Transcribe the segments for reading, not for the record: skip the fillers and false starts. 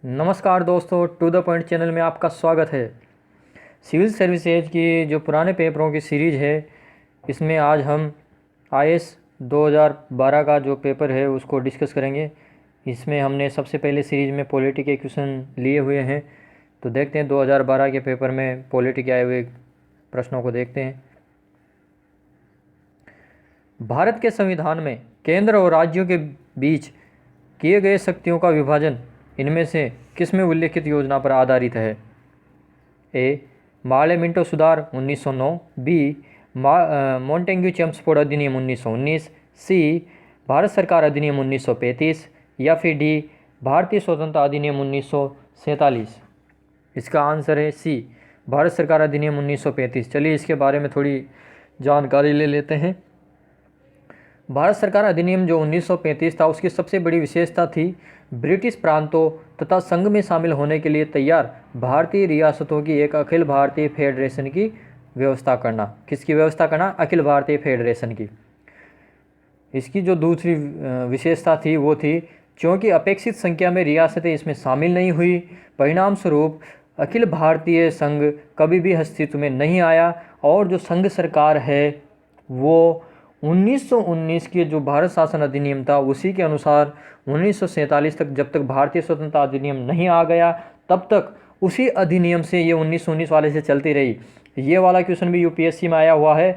नमस्कार दोस्तों, to the point channel में आपका स्वागत है। सिविल सर्विसेज की जो पुराने पेपरों की सीरीज़ है, इसमें आज हम आईएएस 2012 का जो पेपर है उसको डिस्कस करेंगे। इसमें हमने सबसे पहले सीरीज़ में पॉलिटी के क्वेश्चन लिए हुए हैं, तो देखते हैं 2012 के पेपर में पॉलिटी के आए हुए प्रश्नों को देखते हैं। भारत के संविधान में केंद्र और राज्यों के बीच किए गए शक्तियों का विभाजन इनमें से किसमें उल्लिखित योजना पर आधारित है? ए. मार्ले मिंटो सुधार 1909, बी. मॉन्टेग्यू चेम्सफोर्ड अधिनियम 1919, सी. भारत सरकार अधिनियम 1935 या फिर डी. भारतीय स्वतंत्रता अधिनियम 1947। इसका आंसर है सी, भारत सरकार अधिनियम 1935। चलिए इसके बारे में थोड़ी जानकारी ले लेते हैं। भारत सरकार अधिनियम जो 1935 था, उसकी सबसे बड़ी विशेषता थी ब्रिटिश प्रांतों तथा संघ में शामिल होने के लिए तैयार भारतीय रियासतों की एक अखिल भारतीय फेडरेशन की व्यवस्था करना। किसकी व्यवस्था करना? अखिल भारतीय फेडरेशन की। इसकी जो दूसरी विशेषता थी वो थी, क्योंकि अपेक्षित संख्या में रियासतें इसमें शामिल नहीं हुई, परिणाम स्वरूप अखिल भारतीय संघ कभी भी अस्तित्व में नहीं आया और जो संघ सरकार है वो 1919 के जो भारत शासन अधिनियम था उसी के अनुसार 1947 तक, जब तक भारतीय स्वतंत्रता अधिनियम नहीं आ गया तब तक उसी अधिनियम से ये 1919 वाले से चलती रही। ये वाला क्वेश्चन भी यूपीएससी में आया हुआ है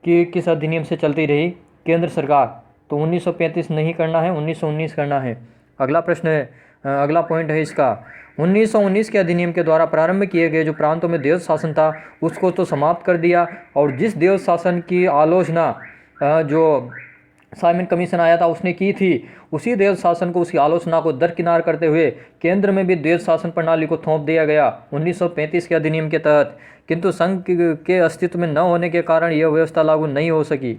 कि किस अधिनियम से चलती रही केंद्र सरकार, तो 1935 नहीं करना है, 1919 करना है। अगला प्रश्न है, अगला पॉइंट है इसका, 1919 के अधिनियम के द्वारा प्रारंभ किए गए जो प्रांतों में देव शासन था उसको तो समाप्त कर दिया, और जिस देव शासन की आलोचना जो साइमन कमीशन आया था उसने की थी, उसी देव शासन को, उसकी आलोचना को दरकिनार करते हुए केंद्र में भी देव शासन प्रणाली को थोप दिया गया 1935 के अधिनियम के तहत। किंतु संघ के अस्तित्व में न होने के कारण यह व्यवस्था लागू नहीं हो सकी।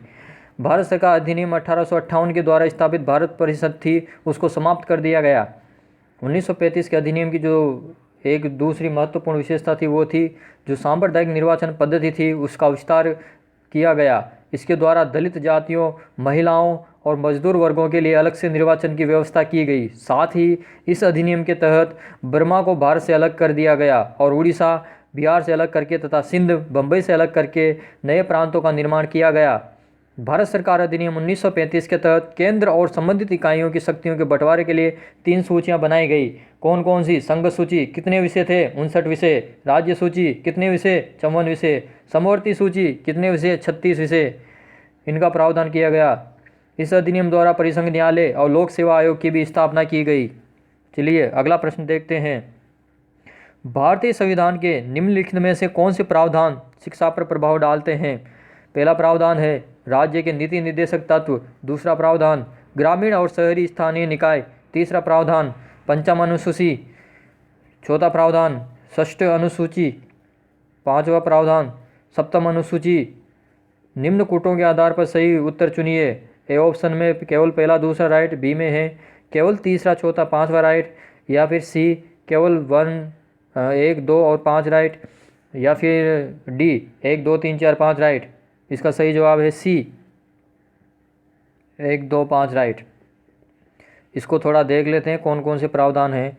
भारत सरकार अधिनियम 1858 के द्वारा स्थापित भारत परिषद थी, उसको समाप्त कर दिया गया। 1935 के अधिनियम की जो एक दूसरी महत्वपूर्ण विशेषता थी वो थी जो सांप्रदायिक निर्वाचन पद्धति थी, उसका विस्तार किया गया। इसके द्वारा दलित जातियों, महिलाओं और मजदूर वर्गों के लिए अलग से निर्वाचन की व्यवस्था की गई। साथ ही इस अधिनियम के तहत बर्मा को भारत से अलग कर दिया गया और उड़ीसा बिहार से अलग करके तथा सिंध बम्बई से अलग करके नए प्रांतों का निर्माण किया गया। भारत सरकार अधिनियम 1935 के तहत केंद्र और संबंधित इकाइयों की शक्तियों के बंटवारे के लिए 3 सूचियां बनाई गई। कौन कौन सी? संघ सूची कितने विषय थे? 59 विषय। राज्य सूची कितने विषय? 54 विषय। समवर्ती सूची कितने विषय? 36 विषय। इनका प्रावधान किया गया। इस अधिनियम द्वारा परिसंघ न्यायालय और लोक सेवा आयोग की भी स्थापना की गई। चलिए अगला प्रश्न देखते हैं। भारतीय संविधान के निम्नलिखित में से कौन से प्रावधान शिक्षा पर प्रभाव डालते हैं? पहला प्रावधान है राज्य के नीति निर्देशक तत्व, दूसरा प्रावधान ग्रामीण और शहरी स्थानीय निकाय, तीसरा प्रावधान पंचम अनुसूची, चौथा प्रावधान षष्ठ अनुसूची, पांचवा प्रावधान सप्तम अनुसूची। निम्न कूटों के आधार पर सही उत्तर चुनिए। ए ऑप्शन में केवल पहला दूसरा राइट, बी में है केवल तीसरा चौथा पांचवा राइट, या फिर सी केवल 1 2 और 5 राइट, या फिर डी 1 2 3 4 5 राइट। इसका सही जवाब है सी 1 2 5 राइट। इसको थोड़ा देख लेते हैं कौन कौन से प्रावधान हैं।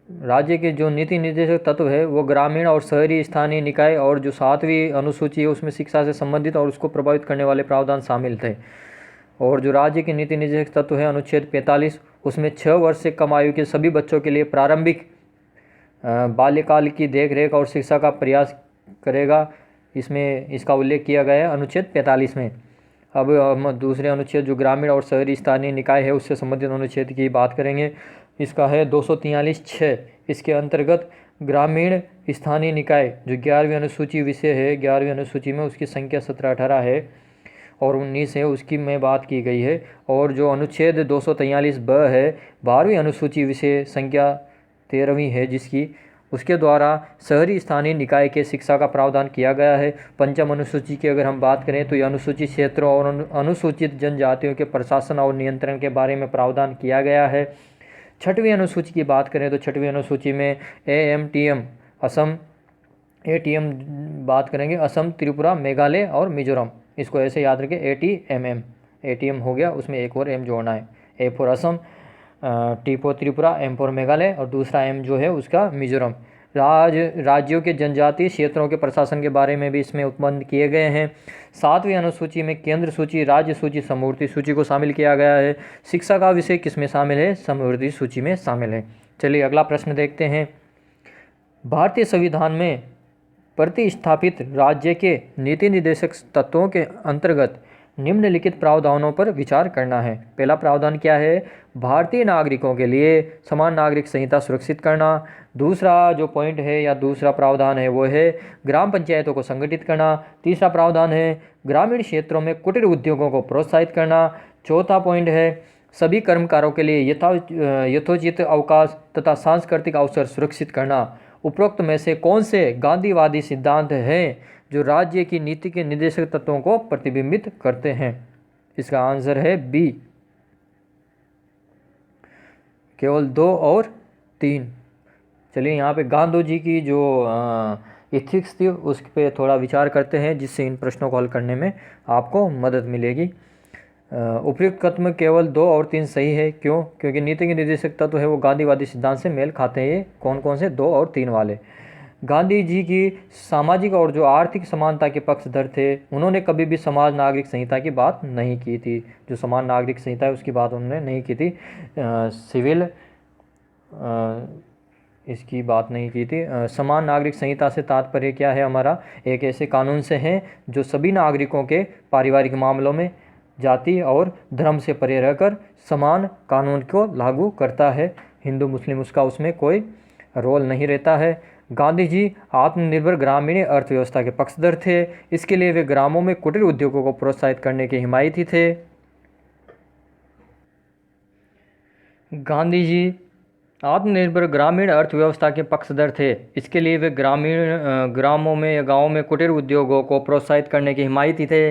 राज्य के जो नीति निर्देशक तत्व है वो ग्रामीण और शहरी स्थानीय निकाय, और जो 7वीं अनुसूची है उसमें शिक्षा से संबंधित और उसको प्रभावित करने वाले प्रावधान शामिल थे। और जो राज्य के नीति निर्देशक तत्व है अनुच्छेद 45, उसमें 6 वर्ष से कम आयु के सभी बच्चों के लिए प्रारंभिक बाल्यकाल की देखरेख और शिक्षा का प्रयास करेगा। इसमें इसका उल्लेख किया गया है अनुच्छेद 45 में। अब हम दूसरे अनुच्छेद जो ग्रामीण और शहरी स्थानीय निकाय है उससे संबंधित अनुच्छेद की बात करेंगे। इसका है 243(6). इसके अंतर्गत ग्रामीण स्थानीय निकाय जो 11वीं अनुसूची विषय है, 11वीं अनुसूची में उसकी संख्या 17 18 है और 19 है, उसकी में बात की गई है। और जो अनुच्छेद 243(ब) है 12वीं अनुसूची विषय संख्या 13वीं है जिसकी, उसके द्वारा शहरी स्थानीय निकाय के शिक्षा का प्रावधान किया गया है। पंचम अनुसूची की अगर हम बात करें तो ये अनुसूचित क्षेत्रों और अनुसूचित जनजातियों के प्रशासन और नियंत्रण के बारे में प्रावधान किया गया है। 6वीं अनुसूची की बात करें तो 6वीं अनुसूची में AMTM असम, ATM बात करेंगे असम, त्रिपुरा, मेघालय और मिजोरम। इसको ऐसे याद रखें ATMM, ATM हो गया, उसमें एक और M जोड़ना है, A for Assam. T for Tripura, M for Meghalaya और दूसरा एम जो है उसका मिजोरम। राज्यों के जनजातीय क्षेत्रों के प्रशासन के बारे में भी इसमें उत्पन्न किए गए हैं। 7वीं अनुसूची में केंद्र सूची, राज्य सूची, समवर्ती सूची को शामिल किया गया है। शिक्षा का विषय किस में शामिल है? समवर्ती सूची में शामिल है। चलिए अगला प्रश्न देखते हैं। भारतीय संविधान में प्रतिस्थापित राज्य के नीति निर्देशक तत्वों के अंतर्गत निम्नलिखित प्रावधानों पर विचार करना है। पहला प्रावधान क्या है? भारतीय नागरिकों के लिए समान नागरिक संहिता सुरक्षित करना। दूसरा जो पॉइंट है या दूसरा प्रावधान है वो है ग्राम पंचायतों को संगठित करना। तीसरा प्रावधान है ग्रामीण क्षेत्रों में कुटीर उद्योगों को प्रोत्साहित करना। चौथा पॉइंट है सभी कर्मकारों के लिए यथोचित अवकाश तथा सांस्कृतिक अवसर सुरक्षित करना। उपरोक्त में से कौन से गांधीवादी सिद्धांत हैं जो राज्य की नीति के निर्देशक तत्वों को प्रतिबिंबित करते हैं? इसका आंसर है बी, केवल 2 और 3। चलिए यहाँ पे गांधी जी की जो एथिक्स थी उस पे थोड़ा विचार करते हैं जिससे इन प्रश्नों को हल करने में आपको मदद मिलेगी। उपयुक्त कथन केवल 2 और 3 सही है। क्यों? क्योंकि नीति के निर्देशक तत्व है वो गांधीवादी सिद्धांत से मेल खाते हैं। ये कौन कौन से? 2 और 3 वाले। गांधी जी की सामाजिक और जो आर्थिक समानता के पक्षधर थे, उन्होंने कभी भी समाज नागरिक संहिता की बात नहीं की थी। जो समान नागरिक संहिता है उसकी बात उन्होंने नहीं की थी। सिविल इसकी बात नहीं की थी। समान नागरिक संहिता से तात्पर्य क्या है हमारा? एक ऐसे कानून से है जो सभी नागरिकों के पारिवारिक मामलों में जाति और धर्म से परे रहकर समान कानून को लागू करता है। हिंदू मुस्लिम उसका उसमें कोई रोल नहीं रहता है। गांधी जी आत्मनिर्भर ग्रामीण अर्थव्यवस्था के पक्षधर थे। इसके लिए वे ग्रामों में कुटीर उद्योगों को प्रोत्साहित करने के हिमायती थे। गांधी जी आत्मनिर्भर ग्रामीण अर्थव्यवस्था के पक्षधर थे। इसके लिए वे ग्रामों में या गाँवों में कुटीर उद्योगों को प्रोत्साहित करने के हिमायती थे।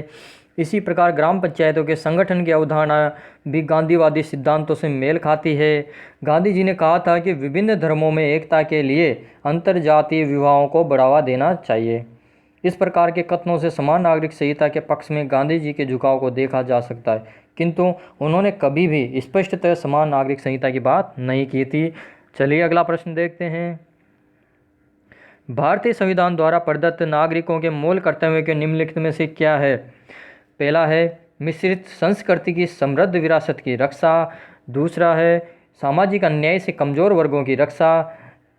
इसी प्रकार ग्राम पंचायतों के संगठन की अवधारणा भी गांधीवादी सिद्धांतों से मेल खाती है। गांधी जी ने कहा था कि विभिन्न धर्मों में एकता के लिए अंतर्जातीय विवाहों को बढ़ावा देना चाहिए। इस प्रकार के कथनों से समान नागरिक संहिता के पक्ष में गांधी जी के झुकाव को देखा जा सकता है, किंतु उन्होंने कभी भी स्पष्टतः समान नागरिक संहिता की बात नहीं की थी। चलिए अगला प्रश्न देखते हैं। भारतीय संविधान द्वारा प्रदत्त नागरिकों के मूल कर्तव्यों के निम्नलिखित में से क्या है? पहला है मिश्रित संस्कृति की समृद्ध विरासत की रक्षा। दूसरा है सामाजिक अन्याय से कमज़ोर वर्गों की रक्षा।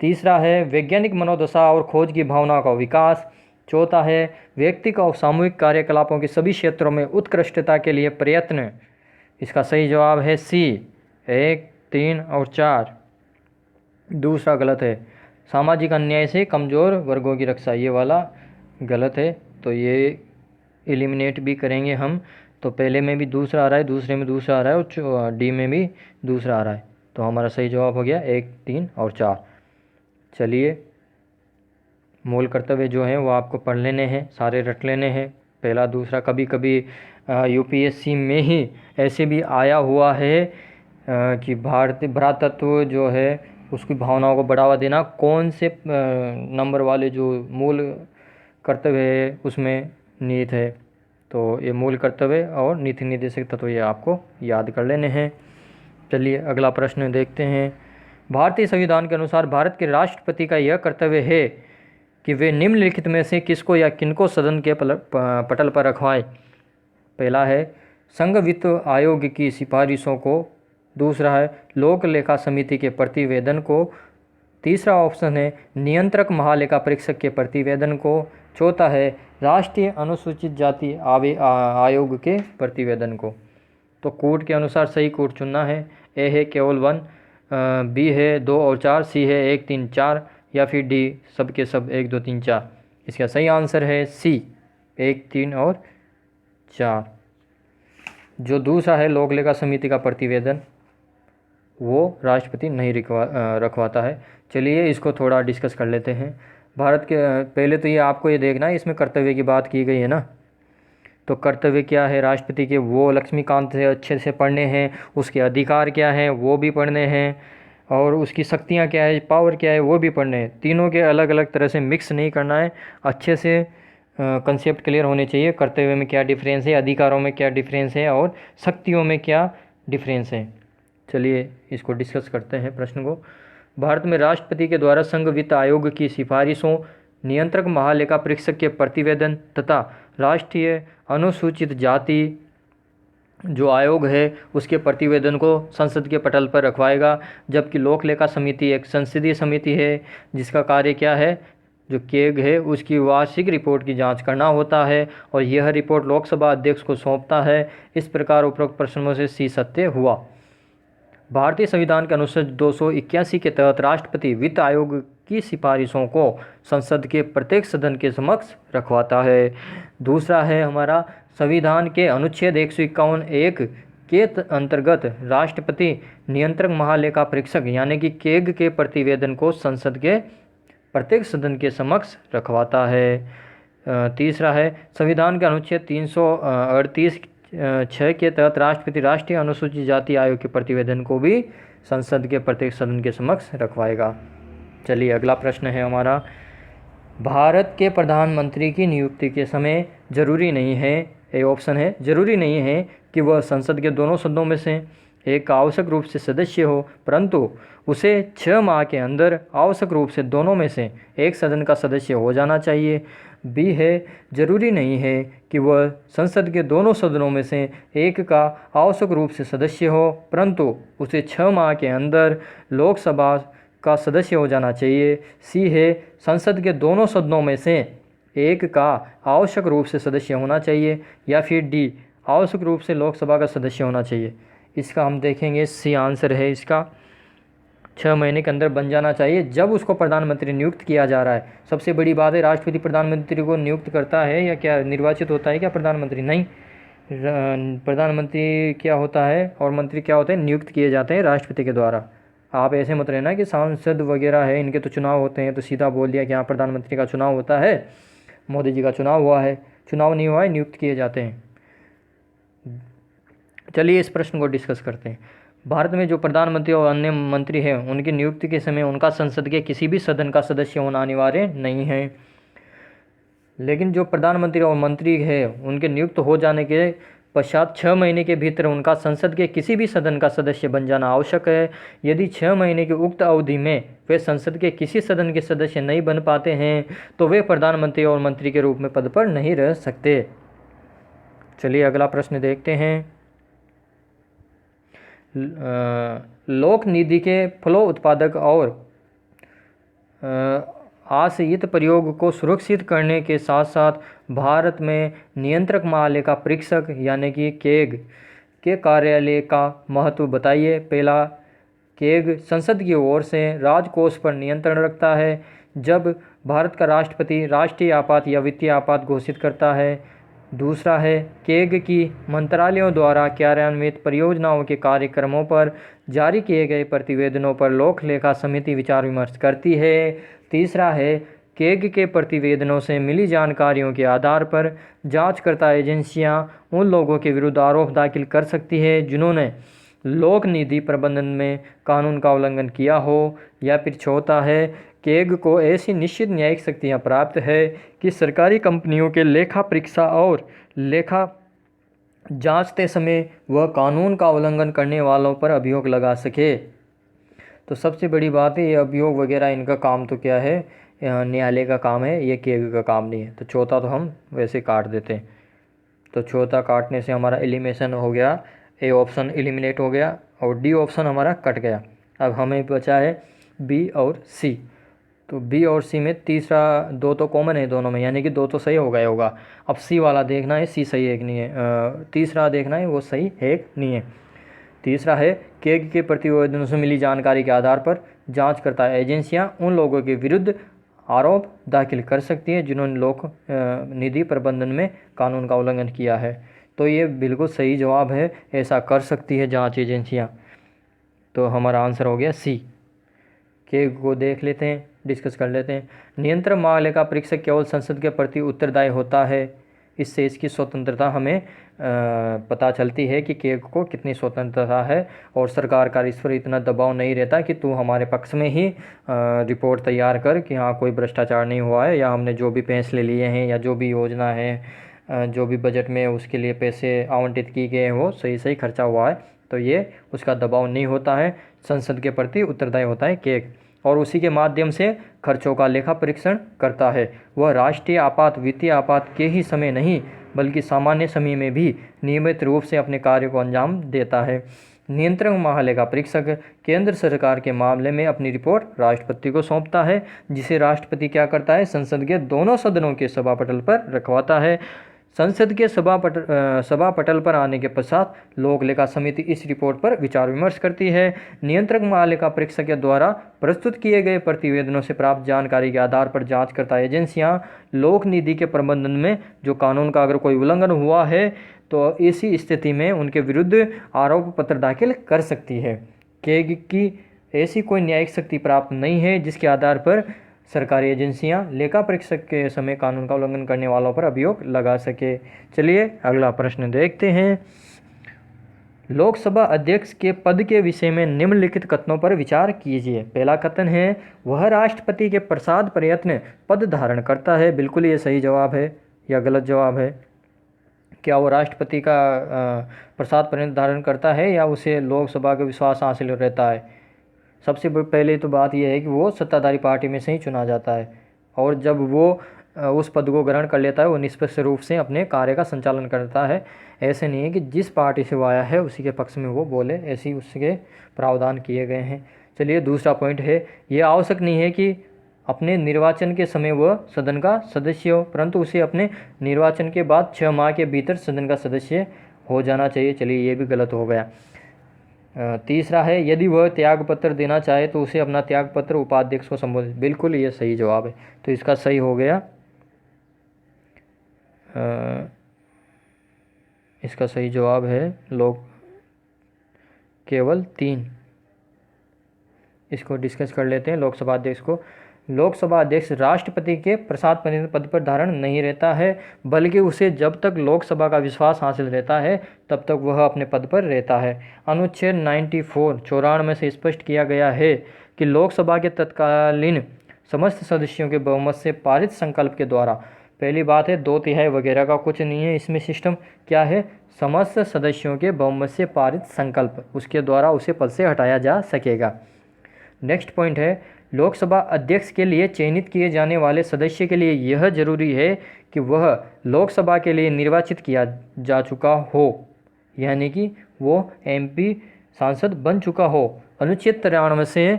तीसरा है वैज्ञानिक मनोदशा और खोज की भावना का विकास। चौथा है व्यक्तिगत और सामूहिक कार्यकलापों के सभी क्षेत्रों में उत्कृष्टता के लिए प्रयत्न। इसका सही जवाब है सी, 1, 3 और 4। दूसरा गलत है, सामाजिक अन्याय से कमज़ोर वर्गों की रक्षा, ये वाला गलत है। तो ये एलिमिनेट भी करेंगे हम। तो पहले में भी दूसरा आ रहा है, दूसरे में दूसरा आ रहा है और डी में भी दूसरा आ रहा है। तो हमारा सही जवाब हो गया 1, 3 और 4। चलिए मूल कर्तव्य जो हैं वो आपको पढ़ लेने हैं, सारे रट लेने हैं। पहला दूसरा, कभी कभी यूपीएससी में ही ऐसे भी आया हुआ है कि भारतीय भ्रातृत्व जो है उसकी भावनाओं को बढ़ावा देना कौन से नंबर वाले जो मूल कर्तव्य है उसमें निहित है। तो ये मूल कर्तव्य और नीति निर्देशक तत्व ये आपको याद कर लेने हैं। चलिए अगला प्रश्न देखते हैं। भारतीय संविधान के अनुसार भारत के राष्ट्रपति का यह कर्तव्य है कि वे निम्नलिखित में से किसको या किनको सदन के पटल पर रखवाएं। पहला है संघ वित्त आयोग की सिफारिशों को। दूसरा है लोक लेखा समिति के प्रतिवेदन को। तीसरा ऑप्शन है नियंत्रक महालेखा परीक्षक के प्रतिवेदन को। चौथा है राष्ट्रीय अनुसूचित जाति आयोग के प्रतिवेदन को। तो कोड के अनुसार सही कोड चुनना है। ए है केवल 1, बी है 2 और 4, सी है 1, 3, 4 या फिर डी सब के सब 1, 2, 3, 4। इसका सही आंसर है सी, 1, 3 और 4। जो दूसरा है लोक लेखा समिति का प्रतिवेदन वो राष्ट्रपति नहीं रखवाता है। चलिए इसको थोड़ा डिस्कस कर लेते हैं। भारत के पहले तो ये आपको ये देखना है, इसमें कर्तव्य की बात की गई है ना। तो कर्तव्य क्या है राष्ट्रपति के, वो लक्ष्मीकांत से अच्छे से पढ़ने हैं। उसके अधिकार क्या हैं वो भी पढ़ने हैं, और उसकी शक्तियाँ क्या है, पावर क्या है वो भी पढ़ने हैं। तीनों के अलग अलग तरह से मिक्स नहीं करना है, अच्छे से कंसेप्ट क्लियर होने चाहिए। कर्तव्य में क्या डिफरेंस है, अधिकारों में क्या डिफरेंस है और शक्तियों में क्या डिफरेंस है। चलिए इसको डिस्कस करते हैं प्रश्न को। भारत में राष्ट्रपति के द्वारा संघ वित्त आयोग की सिफारिशों, नियंत्रक महालेखा परीक्षक के प्रतिवेदन तथा राष्ट्रीय अनुसूचित जाति जो आयोग है उसके प्रतिवेदन को संसद के पटल पर रखवाएगा। जबकि लोक लेखा समिति एक संसदीय समिति है जिसका कार्य क्या है, जो केग है उसकी वार्षिक रिपोर्ट की जांच करना होता है और यह रिपोर्ट लोकसभा अध्यक्ष को सौंपता है। इस प्रकार उपरोक्त प्रश्नों से सी सत्य हुआ। भारतीय संविधान के अनुच्छेद 281 के तहत राष्ट्रपति वित्त आयोग की सिफारिशों को संसद के प्रत्येक सदन के समक्ष रखवाता है। दूसरा है हमारा संविधान के अनुच्छेद 151(1) के अंतर्गत राष्ट्रपति नियंत्रक महालेखा परीक्षक यानी कि केग के प्रतिवेदन को संसद के प्रत्येक सदन के समक्ष रखवाता है। तीसरा है संविधान के अनुच्छेद 338(6) के तहत राष्ट्रपति राष्ट्रीय अनुसूचित जाति आयोग के प्रतिवेदन को भी संसद के प्रत्येक सदन के समक्ष रखवाएगा। चलिए अगला प्रश्न है हमारा, भारत के प्रधानमंत्री की नियुक्ति के समय जरूरी नहीं है, ए ऑप्शन है, जरूरी नहीं है कि वह संसद के दोनों सदनों में से एक का आवश्यक रूप से सदस्य हो, परंतु उसे 6 माह के अंदर आवश्यक रूप से दोनों में से एक सदन का सदस्य हो जाना चाहिए। बी है, जरूरी नहीं है कि वह संसद के दोनों सदनों में से एक का आवश्यक रूप से सदस्य हो, परंतु उसे 6 माह के अंदर लोकसभा का सदस्य हो जाना चाहिए। सी है, संसद के दोनों सदनों में से एक का आवश्यक रूप से सदस्य होना चाहिए। या फिर डी, आवश्यक रूप से लोकसभा का सदस्य होना चाहिए। इसका हम देखेंगे सी आंसर है इसका, 6 महीने के अंदर बन जाना चाहिए जब उसको प्रधानमंत्री नियुक्त किया जा रहा है। सबसे बड़ी बात है, राष्ट्रपति प्रधानमंत्री को नियुक्त करता है या क्या निर्वाचित होता है क्या प्रधानमंत्री? नहीं, प्रधानमंत्री क्या होता है और मंत्री क्या होते हैं, नियुक्त किए जाते हैं राष्ट्रपति के द्वारा। आप ऐसे मत रहना कि सांसद वगैरह है इनके तो चुनाव होते हैं तो सीधा बोल दिया कि हाँ प्रधानमंत्री का चुनाव होता है, मोदी जी का चुनाव हुआ है। चुनाव नहीं हुआ है, नियुक्त किए जाते हैं। चलिए इस प्रश्न को डिस्कस करते हैं। भारत में जो प्रधानमंत्री और अन्य मंत्री हैं उनकी नियुक्ति के समय उनका संसद के किसी भी सदन का सदस्य होना अनिवार्य नहीं है। लेकिन जो प्रधानमंत्री और मंत्री है उनके नियुक्त हो जाने के पश्चात 6 महीने के भीतर उनका संसद के किसी भी सदन का सदस्य बन जाना आवश्यक है। यदि 6 महीने की उक्त अवधि में वे संसद के किसी सदन के सदस्य नहीं बन पाते हैं तो वे प्रधानमंत्री और मंत्री के रूप में पद पर नहीं रह सकते। चलिए अगला प्रश्न देखते हैं। लोक निधि के फलों उत्पादक और आशयित प्रयोग को सुरक्षित करने के साथ साथ भारत में नियंत्रक महालेखा परीक्षक यानी कि केग के कार्यालय का महत्व बताइए। पहला, केग संसद की ओर से राजकोष पर नियंत्रण रखता है जब भारत का राष्ट्रपति राष्ट्रीय आपात या वित्तीय आपात घोषित करता है। दूसरा है, केग की मंत्रालयों द्वारा कार्यान्वित परियोजनाओं के कार्यक्रमों पर जारी किए गए प्रतिवेदनों पर लोक लेखा समिति विचार विमर्श करती है। तीसरा है, केग के प्रतिवेदनों से मिली जानकारियों के आधार पर जांचकर्ता एजेंसियां उन लोगों के विरुद्ध आरोप दाखिल कर सकती है जिन्होंने लोक निधि प्रबंधन में कानून का उल्लंघन किया हो। या फिर चौथा है, केग को ऐसी निश्चित न्यायिक शक्तियाँ प्राप्त है कि सरकारी कंपनियों के लेखा परीक्षा और लेखा जांचते समय वह कानून का उल्लंघन करने वालों पर अभियोग लगा सके। तो सबसे बड़ी बात है, ये अभियोग वगैरह इनका काम तो क्या है, न्यायालय का काम है, ये केग का काम नहीं है। तो चौथा तो हम वैसे काट देते हैं। तो चौथा काटने से हमारा एलिमिनेशन हो गया, ए ऑप्शन एलिमिनेट हो गया और डी ऑप्शन हमारा कट गया। अब हमें बचा है बी और सी। तो बी और सी में तीसरा 2 तो कॉमन है दोनों में, यानी कि 2 तो सही हो गया होगा। अब सी वाला देखना है, सी सही है कि नहीं है, तीसरा देखना है वो सही है कि नहीं है। तीसरा है, केग के प्रतिवेदनों से मिली जानकारी के आधार पर जांचकर्ता एजेंसियां उन लोगों के विरुद्ध आरोप दाखिल कर सकती है जिन्होंने लोक निधि प्रबंधन में कानून का उल्लंघन किया है। तो ये बिल्कुल सही जवाब है, ऐसा कर सकती है जांच एजेंसियां। तो हमारा आंसर हो गया सी। केग को देख लेते हैं, डिस्कस कर लेते हैं। नियंत्रक महालेखा परीक्षक केवल संसद के प्रति उत्तरदायी होता है, इससे इसकी स्वतंत्रता हमें पता चलती है कि केग को कितनी स्वतंत्रता है और सरकार का इस पर इतना दबाव नहीं रहता कि तू हमारे पक्ष में ही रिपोर्ट तैयार कर कि हाँ कोई भ्रष्टाचार नहीं हुआ है या हमने जो भी फैसले लिए हैं या जो भी योजना है जो भी बजट में उसके लिए पैसे आवंटित किए गए हैं वो सही सही खर्चा हुआ है। तो ये उसका दबाव नहीं होता है, संसद के प्रति उत्तरदायी होता है केग, और उसी के माध्यम से खर्चों का लेखा परीक्षण करता है। वह राष्ट्रीय आपात वित्तीय आपात के ही समय नहीं बल्कि सामान्य समय में भी नियमित रूप से अपने कार्य को अंजाम देता है। नियंत्रक महालेखा परीक्षक केंद्र सरकार के मामले में अपनी रिपोर्ट राष्ट्रपति को सौंपता है, जिसे राष्ट्रपति क्या करता है, संसद के दोनों सदनों के सभा पटल पर रखवाता है। संसद के सभा पटल पर आने के पश्चात लोक लेखा समिति इस रिपोर्ट पर विचार विमर्श करती है। नियंत्रक महालेखा परीक्षक के द्वारा प्रस्तुत किए गए प्रतिवेदनों से प्राप्त जानकारी के आधार पर जांचकर्ता एजेंसियां लोक निधि के प्रबंधन में जो कानून का अगर कोई उल्लंघन हुआ है तो इसी स्थिति में उनके विरुद्ध आरोप पत्र दाखिल कर सकती है। केग की ऐसी कोई न्यायिक शक्ति प्राप्त नहीं है जिसके आधार पर सरकारी एजेंसियां लेखा परीक्षक के समय कानून का उल्लंघन करने वालों पर अभियोग लगा सके। चलिए अगला प्रश्न देखते हैं। लोकसभा अध्यक्ष के पद के विषय में निम्नलिखित कथनों पर विचार कीजिए। पहला कथन है, वह राष्ट्रपति के प्रसाद प्रयत्न पद धारण करता है। बिल्कुल ये सही जवाब है या गलत जवाब है? क्या वो राष्ट्रपति का प्रसाद प्रयत्न धारण करता है या उसे लोकसभा का विश्वास हासिल रहता है? सबसे पहले तो बात यह है कि वो सत्ताधारी पार्टी में से ही चुना जाता है, और जब वो उस पद को ग्रहण कर लेता है वो निष्पक्ष रूप से अपने कार्य का संचालन करता है। ऐसे नहीं है कि जिस पार्टी से वो आया है उसी के पक्ष में वो बोले, ऐसे ही उसके प्रावधान किए गए हैं। चलिए दूसरा पॉइंट है, ये आवश्यक नहीं है कि अपने निर्वाचन के समय वह सदन का सदस्य हो, परंतु उसे अपने निर्वाचन के बाद 6 माह के भीतर सदन का सदस्य हो जाना चाहिए। चलिए ये भी गलत हो गया। तीसरा है, यदि वह त्यागपत्र देना चाहे तो उसे अपना त्यागपत्र उपाध्यक्ष को संबोधित। बिल्कुल ये सही जवाब है, तो इसका सही हो गया। इसका सही जवाब है केवल 3। इसको डिस्कस कर लेते हैं। लोकसभा अध्यक्ष को, लोकसभा अध्यक्ष राष्ट्रपति के प्रसाद पद पर धारण नहीं रहता है, बल्कि उसे जब तक लोकसभा का विश्वास हासिल रहता है तब तक वह अपने पद पर रहता है। अनुच्छेद 94 से स्पष्ट किया गया है कि लोकसभा के तत्कालीन समस्त सदस्यों के बहुमत से पारित संकल्प के द्वारा, पहली बात है 2/3 वगैरह का कुछ नहीं है इसमें, सिस्टम क्या है, समस्त सदस्यों के बहुमत से पारित संकल्प, उसके द्वारा उसे पद से हटाया जा सकेगा। नेक्स्ट पॉइंट है, लोकसभा अध्यक्ष के लिए चयनित किए जाने वाले सदस्य के लिए यह जरूरी है कि वह लोकसभा के लिए निर्वाचित किया जा चुका हो, यानी कि वो MP सांसद बन चुका हो। अनुच्छेद 93 से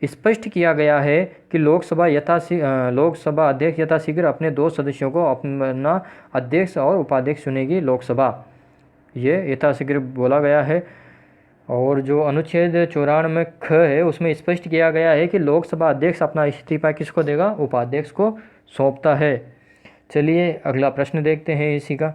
स्पष्ट किया गया है कि लोकसभा अध्यक्ष यथाशीघ्र अपने 2 सदस्यों को अपना अध्यक्ष और उपाध्यक्ष चुनेगी लोकसभा, ये यथाशीघ्र बोला गया है। और जो अनुच्छेद 94 ख है उसमें स्पष्ट किया गया है कि लोकसभा अध्यक्ष अपना इस्तीफा किसको देगा, उपाध्यक्ष को सौंपता है। चलिए अगला प्रश्न देखते हैं इसी का।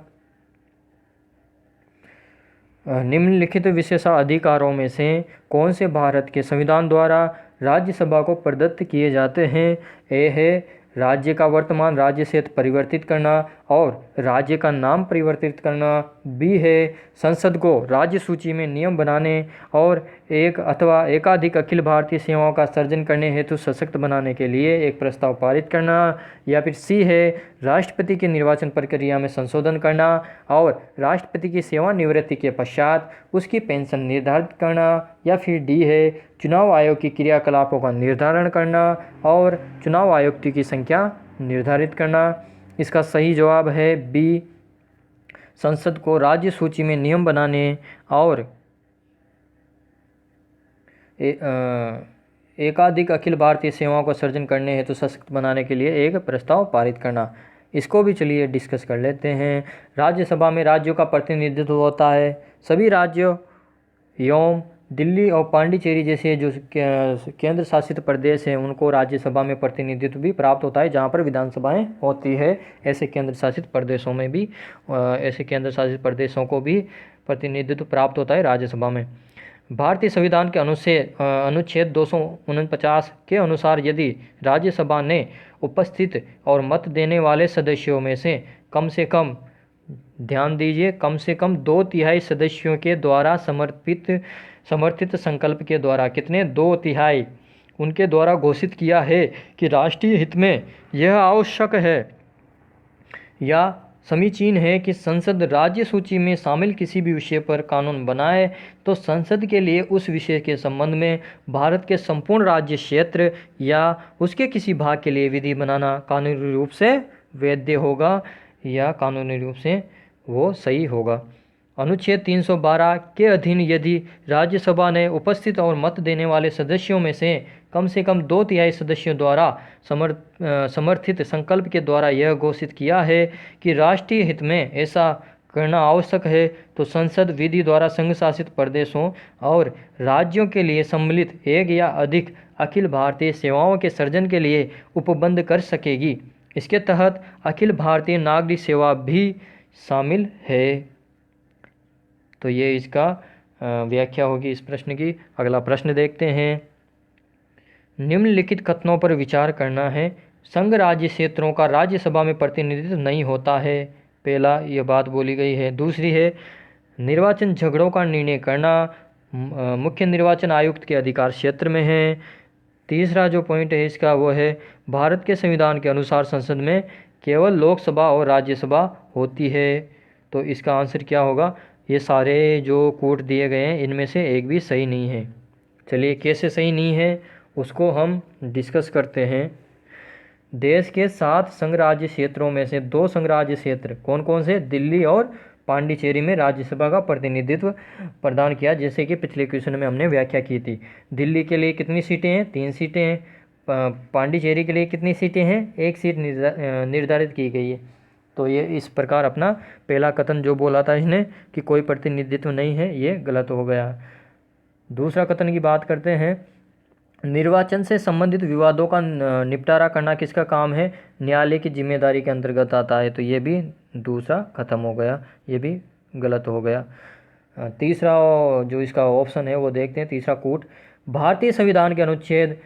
निम्नलिखित विशेषाधिकारों में से कौन से भारत के संविधान द्वारा राज्यसभा को प्रदत्त किए जाते हैं? ए है राज्य का वर्तमान राज्य क्षेत्र परिवर्तित करना और राज्य का नाम परिवर्तित करना। बी है संसद को राज्य सूची में नियम बनाने और एक अथवा एकाधिक अखिल भारतीय सेवाओं का सर्जन करने हेतु सशक्त बनाने के लिए एक प्रस्ताव पारित करना। या फिर सी है राष्ट्रपति की निर्वाचन प्रक्रिया में संशोधन करना और राष्ट्रपति की सेवानिवृत्ति के पश्चात उसकी पेंशन निर्धारित करना। या फिर डी है चुनाव आयोग की क्रियाकलापों का निर्धारण करना और चुनाव आयुक्त की संख्या निर्धारित करना। इसका सही जवाब है बी, संसद को राज्य सूची में नियम बनाने और एकाधिक अखिल भारतीय सेवाओं का सर्जन करने हेतु सशक्त बनाने के लिए एक प्रस्ताव पारित करना। इसको भी चलिए डिस्कस कर लेते हैं। राज्यसभा में राज्यों का प्रतिनिधित्व होता है। सभी राज्यों एवं दिल्ली और पांडिचेरी जैसे जो केंद्र शासित प्रदेश हैं उनको राज्यसभा में प्रतिनिधित्व भी प्राप्त होता है, जहां पर विधानसभाएं होती है। ऐसे केंद्र शासित प्रदेशों में भी ऐसे केंद्र शासित प्रदेशों को भी प्रतिनिधित्व प्राप्त होता है राज्यसभा में। भारतीय संविधान के अनुच्छेद 249 के अनुसार यदि राज्यसभा ने उपस्थित और मत देने वाले सदस्यों में से कम, ध्यान दीजिए, कम से कम 2/3 सदस्यों के द्वारा समर्थित संकल्प के द्वारा, कितने 2/3 उनके द्वारा घोषित किया है कि राष्ट्रीय हित में यह आवश्यक है या समीचीन है कि संसद राज्य सूची में शामिल किसी भी विषय पर कानून बनाए तो संसद के लिए उस विषय के संबंध में भारत के संपूर्ण राज्य क्षेत्र या उसके किसी भाग के लिए विधि बनाना कानूनी रूप से वैध होगा या कानूनी रूप से वो सही होगा। अनुच्छेद 312 के अधीन यदि राज्यसभा ने उपस्थित और मत देने वाले सदस्यों में से कम 2/3 सदस्यों द्वारा समर्थित संकल्प के द्वारा यह घोषित किया है कि राष्ट्रीय हित में ऐसा करना आवश्यक है तो संसद विधि द्वारा संघ शासित प्रदेशों और राज्यों के लिए सम्मिलित एक या अधिक अखिल भारतीय सेवाओं के सृजन के लिए उपबंध कर सकेगी। इसके तहत अखिल भारतीय नागरिक सेवा भी शामिल है। तो ये इसका व्याख्या होगी इस प्रश्न की। अगला प्रश्न देखते हैं। निम्नलिखित कथनों पर विचार करना है। संघ राज्य क्षेत्रों का राज्यसभा में प्रतिनिधित्व नहीं होता है। पहला ये बात बोली गई है। दूसरी है निर्वाचन झगड़ों का निर्णय करना मुख्य निर्वाचन आयुक्त के अधिकार क्षेत्र में है। तीसरा जो पॉइंट है इसका वो है भारत के संविधान के अनुसार संसद में केवल लोकसभा और राज्यसभा होती है। तो इसका आंसर क्या होगा? ये सारे जो कोड दिए गए हैं इनमें से एक भी सही नहीं है। चलिए कैसे सही नहीं है उसको हम डिस्कस करते हैं। देश के 7 संघ राज्य क्षेत्रों में से 2 संघ राज्य क्षेत्र कौन कौन से? दिल्ली और पांडिचेरी में राज्यसभा का प्रतिनिधित्व प्रदान किया, जैसे कि पिछले क्वेश्चन में हमने व्याख्या की थी। दिल्ली के लिए कितनी सीटें हैं? 3 सीटें हैं। पांडिचेरी के लिए कितनी सीटें हैं? 1 सीट निर्धारित की गई है। तो ये इस प्रकार अपना पहला कथन जो बोला था इसने कि कोई प्रतिनिधित्व नहीं है, ये गलत हो गया। दूसरा कथन की बात करते हैं। निर्वाचन से संबंधित विवादों का निपटारा करना किसका काम है? न्यायालय की जिम्मेदारी के अंतर्गत आता है। तो ये भी दूसरा खत्म हो गया, ये भी गलत हो गया। तीसरा जो इसका ऑप्शन है वो देखते हैं। तीसरा कूट भारतीय संविधान के अनुच्छेद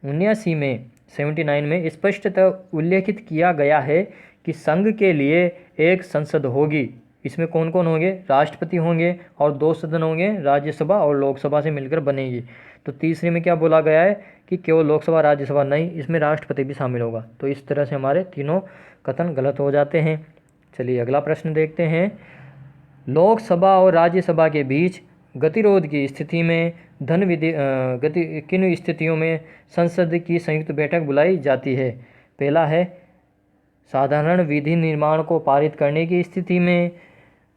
79 में 79 में स्पष्टतः उल्लेखित किया गया है कि संघ के लिए एक संसद होगी। इसमें कौन कौन होंगे? राष्ट्रपति होंगे और 2 सदन होंगे, राज्यसभा और लोकसभा से मिलकर बनेगी। तो तीसरे में क्या बोला गया है कि केवल लोकसभा राज्यसभा नहीं, इसमें राष्ट्रपति भी शामिल होगा। तो इस तरह से हमारे तीनों कथन गलत हो जाते हैं। चलिए अगला प्रश्न देखते हैं। लोकसभा और राज्यसभा के बीच गतिरोध की स्थिति में किन स्थितियों में संसद की संयुक्त बैठक बुलाई जाती है? पहला है साधारण विधि निर्माण को पारित करने की स्थिति में।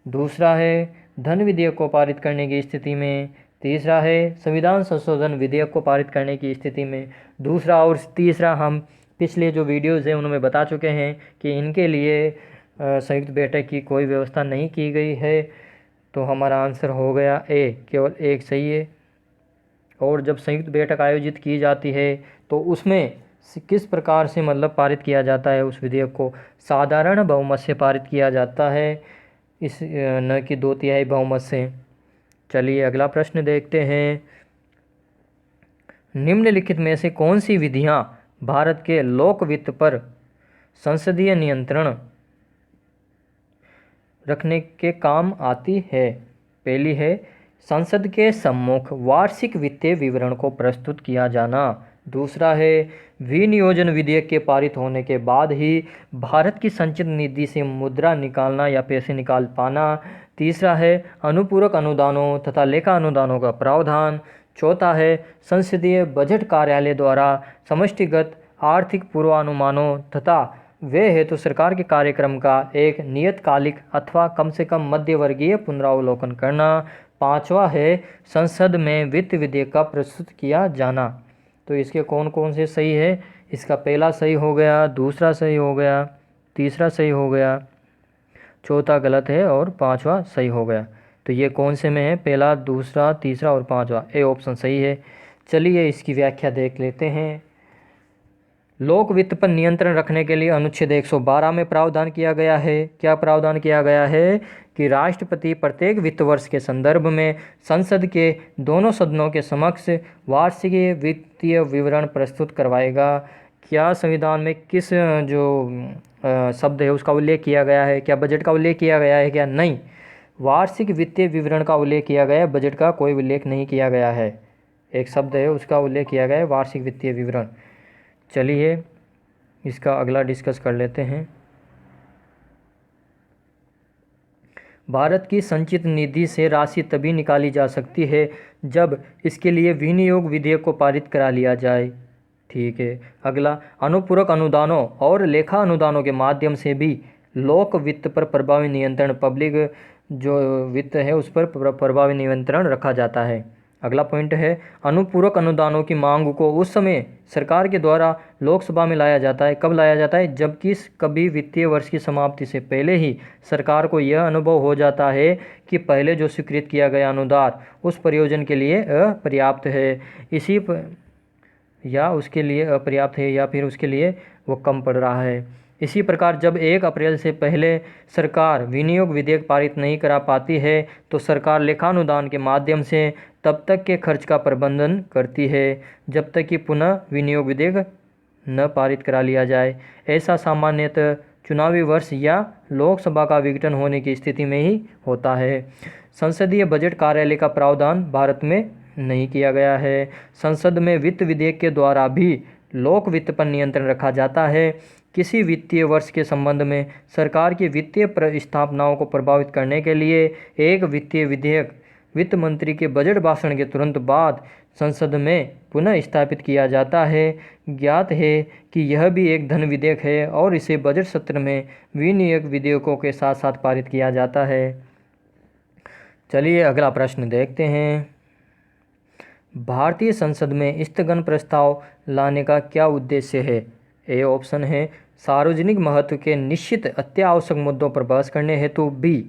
दूसरा है धन विधेयक को पारित करने की स्थिति में। तीसरा है संविधान संशोधन विधेयक को पारित करने की स्थिति में। दूसरा और तीसरा हम पिछले जो वीडियोज़ हैं उनमें बता चुके हैं कि इनके लिए संयुक्त बैठक की कोई व्यवस्था नहीं की गई है। तो हमारा आंसर हो गया ए, केवल एक सही है। और जब संयुक्त बैठक आयोजित की जाती है तो उसमें किस प्रकार से मतलब पारित किया जाता है उस विधेयक को? साधारण बहुमत से पारित किया जाता है, इस न कि 2/3 बहुमत से। चलिए अगला प्रश्न देखते हैं। निम्नलिखित में से कौन सी विधियां भारत के लोक वित्त पर संसदीय नियंत्रण रखने के काम आती है? पहली है संसद के सम्मुख वार्षिक वित्तीय विवरण को प्रस्तुत किया जाना। दूसरा है विनियोजन विधेयक के पारित होने के बाद ही भारत की संचित निधि से मुद्रा निकालना या पैसे निकाल पाना। तीसरा है अनुपूरक अनुदानों तथा लेखा अनुदानों का प्रावधान। चौथा है संसदीय बजट कार्यालय द्वारा समष्टिगत आर्थिक पूर्वानुमानों तथा वे हेतु सरकार के कार्यक्रम का एक नियतकालिक अथवा कम से कम मध्यवर्गीय पुनरावलोकन करना। पांचवा है संसद में वित्त विधेयक का प्रस्तुत किया जाना। तो इसके कौन कौन से सही है? इसका पहला सही हो गया, दूसरा सही हो गया, तीसरा सही हो गया, चौथा गलत है और पांचवा सही हो गया। तो ये कौन से में है? पहला, दूसरा, तीसरा और पांचवा। ए ऑप्शन सही है। चलिए इसकी व्याख्या देख लेते हैं। लोक वित्त पर नियंत्रण रखने के लिए अनुच्छेद 112 में प्रावधान किया गया है। क्या प्रावधान किया गया है? कि राष्ट्रपति प्रत्येक वित्त वर्ष के संदर्भ में संसद के दोनों सदनों के समक्ष वार्षिक वित्तीय विवरण प्रस्तुत करवाएगा। क्या संविधान में किस जो शब्द है उसका उल्लेख किया गया है? क्या बजट का उल्लेख किया गया है? क्या नहीं, वार्षिक वित्तीय विवरण का उल्लेख किया गया है, बजट का कोई उल्लेख नहीं किया गया है। एक शब्द है उसका उल्लेख किया गया है, वार्षिक वित्तीय विवरण। चलिए इसका अगला डिस्कस कर लेते हैं। भारत की संचित निधि से राशि तभी निकाली जा सकती है जब इसके लिए विनियोग विधेयक को पारित करा लिया जाए। ठीक है। अगला, अनुपूरक अनुदानों और लेखा अनुदानों के माध्यम से भी लोक वित्त पर प्रभावी नियंत्रण, पब्लिक जो वित्त है उस पर प्रभावी नियंत्रण रखा जाता है। अगला पॉइंट है, अनुपूरक अनुदानों की मांग को उस समय सरकार के द्वारा लोकसभा में लाया जाता है। कब लाया जाता है? जबकि कभी वित्तीय वर्ष की समाप्ति से पहले ही सरकार को यह अनुभव हो जाता है कि पहले जो स्वीकृत किया गया अनुदान उस प्रयोजन के लिए अपर्याप्त है, या उसके लिए अपर्याप्त है, या फिर उसके लिए वो कम पड़ रहा है। इसी प्रकार जब 1 अप्रैल से पहले सरकार विनियोग विधेयक पारित नहीं करा पाती है तो सरकार लेखानुदान के माध्यम से तब तक के खर्च का प्रबंधन करती है जब तक कि पुनः विनियोग विधेयक न पारित करा लिया जाए। ऐसा सामान्यतः चुनावी वर्ष या लोकसभा का विघटन होने की स्थिति में ही होता है। संसदीय बजट कार्यालय का प्रावधान भारत में नहीं किया गया है। संसद में वित्त विधेयक के द्वारा भी लोक वित्त पर नियंत्रण रखा जाता है। किसी वित्तीय वर्ष के संबंध में सरकार की वित्तीय प्रस्तावनाओं को प्रभावित करने के लिए एक वित्तीय विधेयक वित्त मंत्री के बजट भाषण के तुरंत बाद संसद में पुनः स्थापित किया जाता है। ज्ञात है कि यह भी एक धन विधेयक है और इसे बजट सत्र में विनियोग विधेयकों के साथ साथ पारित किया जाता है। चलिए अगला प्रश्न देखते हैं। भारतीय संसद में स्थगन प्रस्ताव लाने का क्या उद्देश्य है? ए ऑप्शन है सार्वजनिक महत्व के निश्चित अत्यावश्यक मुद्दों पर बहस करने हेतु, बी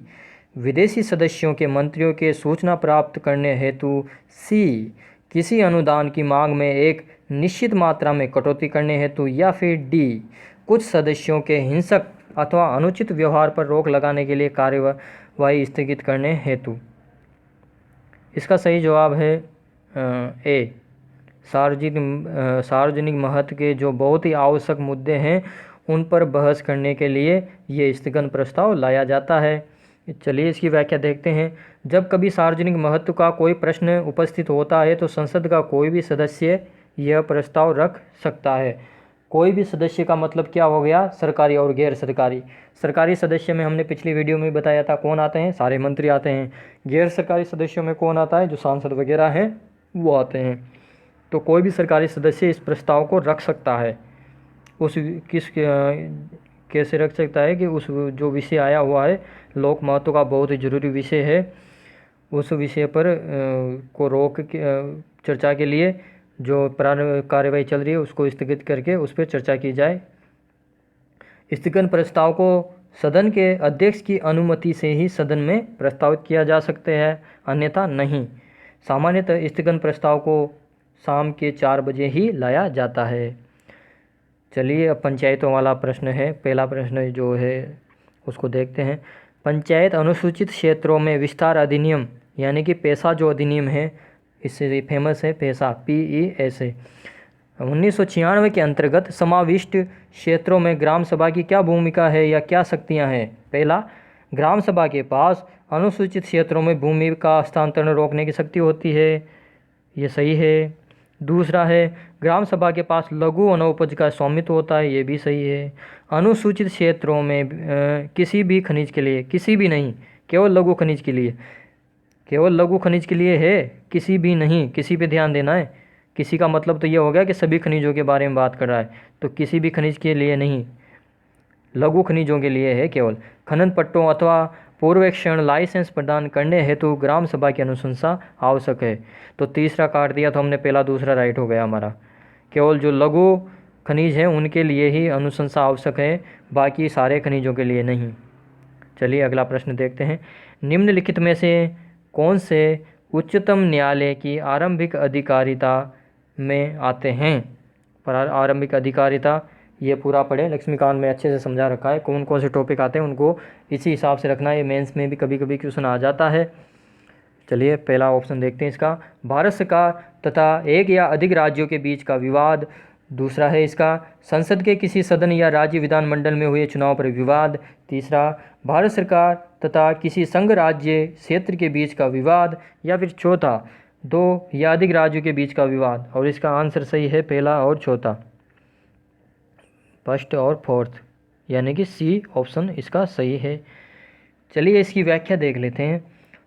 विदेशी सदस्यों के मंत्रियों के सूचना प्राप्त करने हेतु, सी किसी अनुदान की मांग में एक निश्चित मात्रा में कटौती करने हेतु, या फिर डी कुछ सदस्यों के हिंसक अथवा अनुचित व्यवहार पर रोक लगाने के लिए कार्यवाही स्थगित करने हेतु। इसका सही जवाब है ए सार्वजनिक महत्व के जो बहुत ही आवश्यक मुद्दे हैं उन पर बहस करने के लिए ये स्थगन प्रस्ताव लाया जाता है। चलिए इसकी व्याख्या देखते हैं। जब कभी सार्वजनिक महत्व का कोई प्रश्न उपस्थित होता है तो संसद का कोई भी सदस्य यह प्रस्ताव रख सकता है। कोई भी सदस्य का मतलब क्या हो गया? सरकारी और गैर सरकारी। सरकारी सदस्य में हमने पिछली वीडियो में बताया था कौन आते हैं, सारे मंत्री आते हैं। गैर सरकारी सदस्यों में कौन आता है? जो सांसद वगैरह हैं वो आते हैं। तो कोई भी सरकारी सदस्य इस प्रस्ताव को रख सकता है। कैसे रख सकता है कि उस जो विषय आया हुआ है लोक महत्व का बहुत ही जरूरी विषय है, उस विषय पर को रोक के चर्चा के लिए जो कार्यवाही चल रही है उसको स्थगित करके उस पर चर्चा की जाए। स्थगन प्रस्ताव को सदन के अध्यक्ष की अनुमति से ही सदन में प्रस्तावित किया जा सकते हैं, अन्यथा नहीं। सामान्यतः स्थगन प्रस्ताव को शाम के 4 बजे ही लाया जाता है। चलिए अब पंचायतों वाला प्रश्न है। पहला प्रश्न जो है उसको देखते हैं। पंचायत अनुसूचित क्षेत्रों में विस्तार अधिनियम यानी कि पेशा जो अधिनियम है, इससे फेमस है पेशा, PESA, 1996 के अंतर्गत समाविष्ट क्षेत्रों में ग्राम सभा की क्या भूमिका है या क्या शक्तियां हैं? पहला, ग्राम सभा के पास अनुसूचित क्षेत्रों में भूमि का हस्तांतरण रोकने की शक्ति होती है, ये सही है। दूसरा है ग्राम सभा के पास लघु वनोपज का स्वामित्व होता है, ये भी सही है। अनुसूचित क्षेत्रों में किसी भी खनिज के लिए, किसी भी नहीं, केवल लघु खनिज के लिए, केवल लघु खनिज के लिए है, किसी भी नहीं, किसी पे ध्यान देना है। किसी का मतलब तो ये हो गया कि सभी खनिजों के बारे में बात कर रहा है, तो किसी भी खनिज के लिए नहीं, लघु खनिजों के लिए है केवल। खनन पट्टों अथवा पूर्वेक्षण लाइसेंस प्रदान करने हेतु ग्राम सभा की अनुशंसा आवश्यक है। तो तीसरा काट दिया तो हमने पहला दूसरा राइट हो गया हमारा। केवल जो लघु खनिज हैं उनके लिए ही अनुशंसा आवश्यक है, बाकी सारे खनिजों के लिए नहीं। चलिए अगला प्रश्न देखते हैं। निम्नलिखित में से कौन से उच्चतम न्यायालय की आरंभिक अधिकारिता में आते हैं? पर आरंभिक अधिकारिता ये पूरा पढ़े, लक्ष्मीकांत में अच्छे से समझा रखा है कौन कौन से टॉपिक आते हैं, उनको इसी हिसाब से रखना है। ये मेंस में भी कभी कभी क्वेश्चन आ जाता है। चलिए पहला ऑप्शन देखते हैं इसका, भारत सरकार तथा एक या अधिक राज्यों के बीच का विवाद। दूसरा है इसका, संसद के किसी सदन या राज्य विधानमंडल में हुए चुनाव पर विवाद। तीसरा, भारत सरकार तथा किसी संघ राज्य क्षेत्र के बीच का विवाद। या फिर चौथा, 2 या अधिक राज्यों के बीच का विवाद। और इसका आंसर सही है पहला और चौथा, फर्स्ट और फोर्थ, यानी कि सी ऑप्शन इसका सही है। चलिए इसकी व्याख्या देख लेते हैं।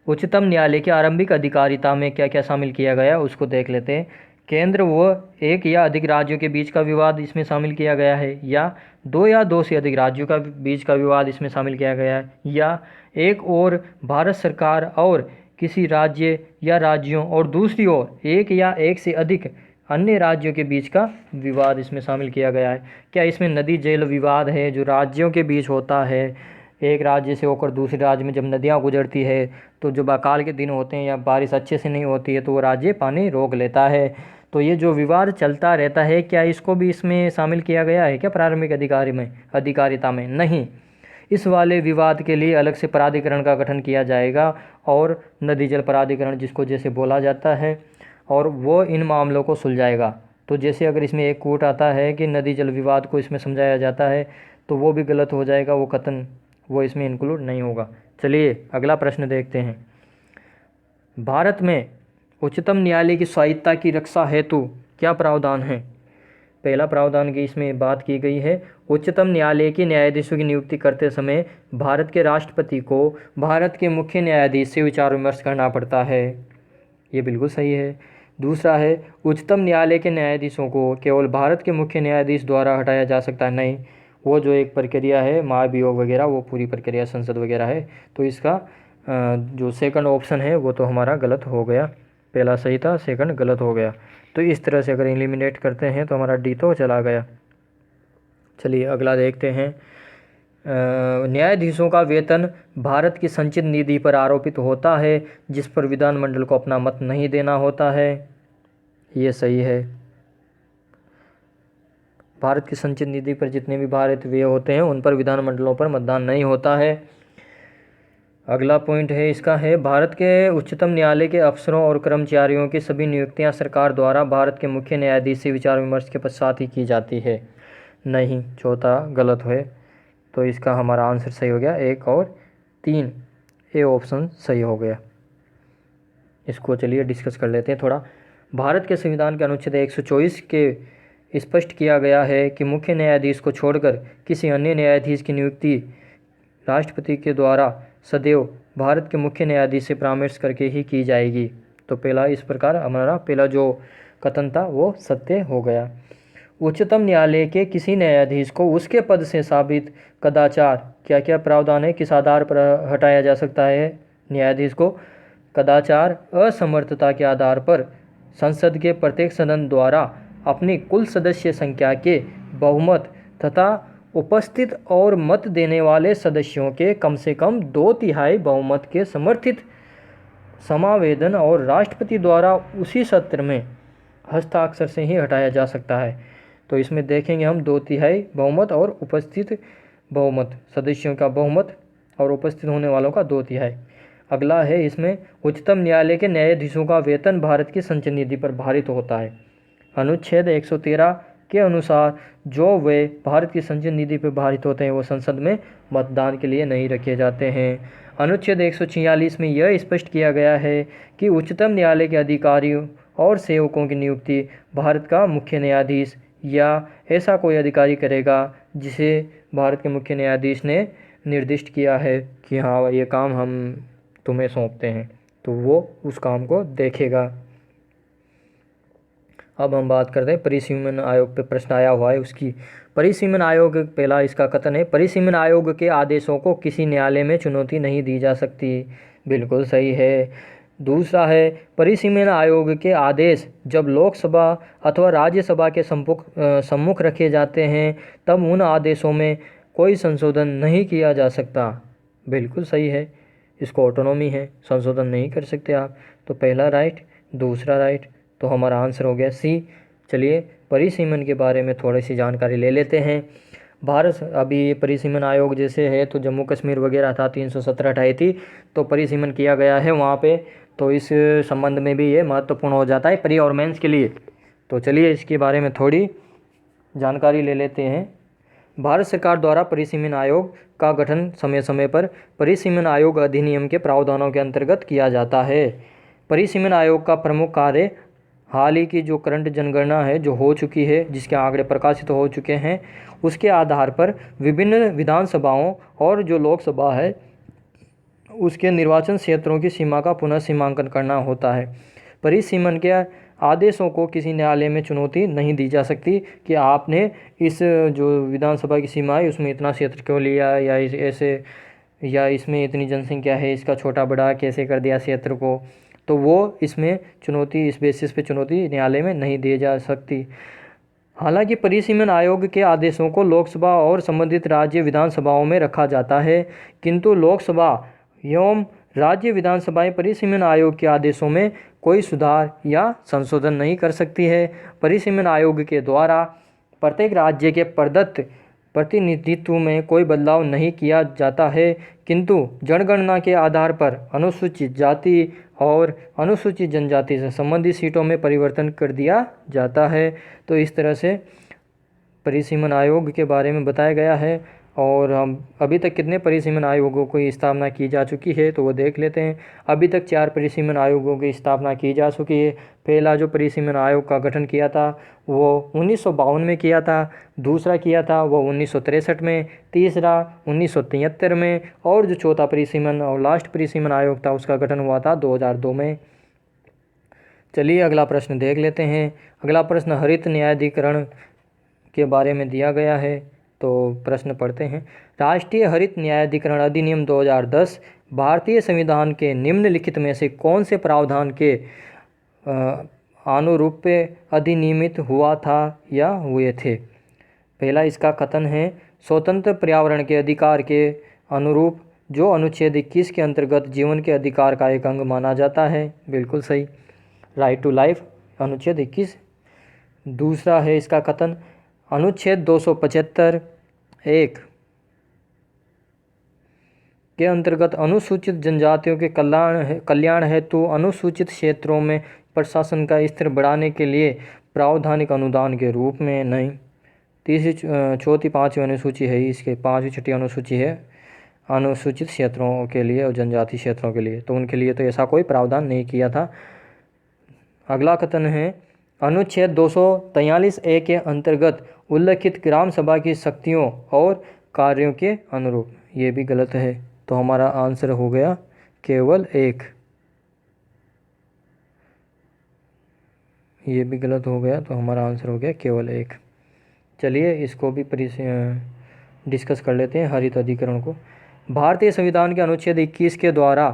उच्चतम न्यायालय की आरंभिक अधिकारिता में क्या क्या शामिल किया गया उसको देख लेते हैं। केंद्र व एक या अधिक राज्यों के बीच का विवाद इसमें शामिल किया गया है, या दो से अधिक राज्यों का बीच का विवाद इसमें शामिल किया गया है, या एक और भारत सरकार और किसी राज्य या राज्यों और दूसरी ओर एक या एक से अधिक अन्य राज्यों के बीच का विवाद इसमें शामिल किया गया है। क्या इसमें नदी जल विवाद है जो राज्यों के बीच होता है, एक राज्य से होकर दूसरे राज्य में जब नदियाँ गुजरती है तो जब अकाल के दिन होते हैं या बारिश अच्छे से नहीं होती है तो वो राज्य पानी रोक लेता है। तो ये जो विवाद चलता रहता है, क्या इसको भी इसमें शामिल किया गया है क्या प्रारंभिक अधिकारिता में? नहीं। इस वाले विवाद के लिए अलग से प्राधिकरण का गठन किया जाएगा, और नदी जल प्राधिकरण जिसको जैसे बोला जाता है, और वो इन मामलों को सुलझाएगा। तो जैसे अगर इसमें एक कूट आता है कि नदी जल विवाद को इसमें समझाया जाता है तो वो भी गलत हो जाएगा, वो कथन वो इसमें इंक्लूड नहीं होगा। चलिए अगला प्रश्न देखते हैं। भारत में उच्चतम न्यायालय की स्वायत्तता की रक्षा हेतु क्या प्रावधान है? पहला प्रावधान की इसमें बात की गई है, उच्चतम न्यायालय के न्यायाधीशों की नियुक्ति करते समय भारत के राष्ट्रपति को भारत के मुख्य न्यायाधीश से विचार विमर्श करना पड़ता है। ये बिल्कुल सही है। दूसरा है, उच्चतम न्यायालय के न्यायाधीशों को केवल भारत के मुख्य न्यायाधीश द्वारा हटाया जा सकता है। नहीं, वो जो एक प्रक्रिया है महाभियोग वगैरह, वो पूरी प्रक्रिया संसद वगैरह है। तो इसका जो सेकंड ऑप्शन है वो तो हमारा गलत हो गया। पहला सही था, सेकंड गलत हो गया। तो इस तरह से अगर एलिमिनेट करते हैं तो हमारा डी तो चला गया। चलिए अगला देखते हैं। न्यायाधीशों का वेतन भारत की संचित निधि पर आरोपित होता है जिस पर विधानमंडल को अपना मत नहीं देना होता है। ये सही है। भारत की संचित निधि पर जितने भी भारत व्यय होते हैं उन पर विधानमंडलों पर मतदान नहीं होता है। अगला पॉइंट है इसका है, भारत के उच्चतम न्यायालय के अफसरों और कर्मचारियों की सभी नियुक्तियां सरकार द्वारा भारत के मुख्य न्यायाधीश से विचार विमर्श के पश्चात ही की जाती है। नहीं, चौथा गलत है। तो इसका हमारा आंसर सही हो गया, 1 और 3, ए ऑप्शन सही हो गया। इसको चलिए डिस्कस कर लेते हैं थोड़ा। भारत के संविधान के अनुच्छेद 124 के स्पष्ट किया गया है कि मुख्य न्यायाधीश को छोड़कर किसी अन्य न्यायाधीश की नियुक्ति राष्ट्रपति के द्वारा सदैव भारत के मुख्य न्यायाधीश से परामर्श करके ही की जाएगी। तो पहला इस प्रकार हमारा पहला जो कथन था वो सत्य हो गया। उच्चतम न्यायालय के किसी न्यायाधीश को उसके पद से साबित कदाचार, क्या क्या प्रावधान है, किस आधार पर हटाया जा सकता है न्यायाधीश को? कदाचार, असमर्थता के आधार पर संसद के प्रत्येक सदन द्वारा अपनी कुल सदस्य संख्या के बहुमत तथा उपस्थित और मत देने वाले सदस्यों के कम से कम 2/3 बहुमत के समर्थित समावेदन और राष्ट्रपति द्वारा उसी सत्र में हस्ताक्षर से ही हटाया जा सकता है। तो इसमें देखेंगे हम 2/3 बहुमत और उपस्थित बहुमत, सदस्यों का बहुमत और उपस्थित होने वालों का 2/3। अगला है इसमें, उच्चतम न्यायालय के न्यायाधीशों का वेतन भारत की संचित निधि पर भारित होता है। अनुच्छेद 113 के अनुसार जो वे भारत की संचित निधि पर भारित होते हैं वो संसद में मतदान के लिए नहीं रखे जाते हैं। अनुच्छेद 146 में यह स्पष्ट किया गया है कि उच्चतम न्यायालय के अधिकारियों और सेवकों की नियुक्ति भारत का मुख्य न्यायाधीश या ऐसा कोई अधिकारी करेगा जिसे भारत के मुख्य न्यायाधीश ने निर्दिष्ट किया है कि हाँ ये काम हम तुम्हें सौंपते हैं, तो वो उस काम को देखेगा। अब हम बात करते हैं परिसीमन आयोग पे प्रश्न आया हुआ है उसकी। परिसीमन आयोग, पहला इसका कथन है, परिसीमन आयोग के आदेशों को किसी न्यायालय में चुनौती नहीं दी जा सकती। बिल्कुल सही है। दूसरा है, परिसीमन आयोग के आदेश जब लोकसभा अथवा राज्यसभा के सम्मुख रखे जाते हैं तब उन आदेशों में कोई संशोधन नहीं किया जा सकता। बिल्कुल सही है, इसको ऑटोनॉमी है, संशोधन नहीं कर सकते आप। तो पहला राइट, दूसरा राइट, तो हमारा आंसर हो गया सी। चलिए परिसीमन के बारे में थोड़ी सी जानकारी ले लेते हैं। भारत अभी परिसीमन आयोग जैसे है तो जम्मू कश्मीर वगैरह था 317 हटाई थी, तो परिसीमन किया गया है वहाँ पे, तो इस संबंध में भी ये महत्वपूर्ण हो जाता है प्री और मेंस के लिए। तो चलिए इसके बारे में थोड़ी जानकारी ले लेते हैं। भारत सरकार द्वारा परिसीमन आयोग का गठन समय समय पर परिसीमन आयोग अधिनियम के प्रावधानों के अंतर्गत किया जाता है। परिसीमन आयोग का प्रमुख कार्य हाल ही की जो करंट जनगणना है जो हो चुकी है, जिसके आंकड़े प्रकाशित हो चुके हैं, उसके आधार पर विभिन्न विधानसभाओं और जो लोकसभा है उसके निर्वाचन क्षेत्रों की सीमा का पुनः सीमांकन करना होता है। परिसीमन के आदेशों को किसी न्यायालय में चुनौती नहीं दी जा सकती कि आपने इस जो विधानसभा की सीमा है उसमें इतना क्षेत्र क्यों लिया, या ऐसे, या इसमें इतनी जनसंख्या है, इसका छोटा बड़ा कैसे कर दिया क्षेत्र को। तो वो इसमें चुनौती, इस बेसिस पे चुनौती न्यायालय में नहीं दी जा सकती। हालांकि परिसीमन आयोग के आदेशों को लोकसभा और संबंधित राज्य विधानसभाओं में रखा जाता है, किंतु लोकसभा एवं राज्य विधानसभाएं परिसीमन आयोग के आदेशों में कोई सुधार या संशोधन नहीं कर सकती है। परिसीमन आयोग के द्वारा प्रत्येक राज्य के प्रदत्त प्रतिनिधित्व में कोई बदलाव नहीं किया जाता है, किंतु जनगणना के आधार पर अनुसूचित जाति और अनुसूचित जनजाति से संबंधित सीटों में परिवर्तन कर दिया जाता है। तो इस तरह से परिसीमन आयोग के बारे में बताया गया है। और हम अभी तक कितने परिसीमन आयोगों की स्थापना की जा चुकी है तो वो देख लेते हैं। अभी तक 4 परिसीमन आयोगों की स्थापना की जा चुकी है। पहला जो परिसीमन आयोग का गठन किया था वो 1952 में किया था, दूसरा किया था वो 1963 में, तीसरा 1973 में, और जो चौथा परिसीमन और लास्ट परिसीमन आयोग था उसका गठन हुआ था 2002 में। चलिए अगला प्रश्न देख लेते हैं। अगला प्रश्न हरित न्यायाधिकरण के बारे में दिया गया है, तो प्रश्न पढ़ते हैं। राष्ट्रीय हरित न्यायाधिकरण अधिनियम 2010 भारतीय संविधान के निम्नलिखित में से कौन से प्रावधान के अनुरूप अधिनियमित हुआ था या हुए थे? पहला इसका कथन है, स्वतंत्र पर्यावरण के अधिकार के अनुरूप, जो अनुच्छेद 21 के अंतर्गत जीवन के अधिकार का एक अंग माना जाता है। बिल्कुल सही, राइट टू लाइफ, अनुच्छेद 21। दूसरा है इसका कथन, अनुच्छेद 275(1) के अंतर्गत अनुसूचित जनजातियों के कल्याण हेतु अनुसूचित क्षेत्रों में प्रशासन का स्तर बढ़ाने के लिए प्रावधानिक अनुदान के रूप में नहीं। तीसरी, चौथी, पांचवी अनुसूची है, इसके पांचवी छठी अनुसूची है अनुसूचित क्षेत्रों के लिए और जनजाति क्षेत्रों के लिए, तो उनके लिए तो ऐसा कोई प्रावधान नहीं किया था। अगला कथन है, अनुच्छेद 243(a) के अंतर्गत उल्लिखित ग्राम सभा की शक्तियों और कार्यों के अनुरूप। ये भी गलत है, तो हमारा आंसर हो गया केवल 1। ये भी गलत हो गया, तो हमारा आंसर हो गया केवल 1। चलिए इसको भी डिस्कस कर लेते हैं, हरित अधिकरण को। भारतीय संविधान के अनुच्छेद 21 के द्वारा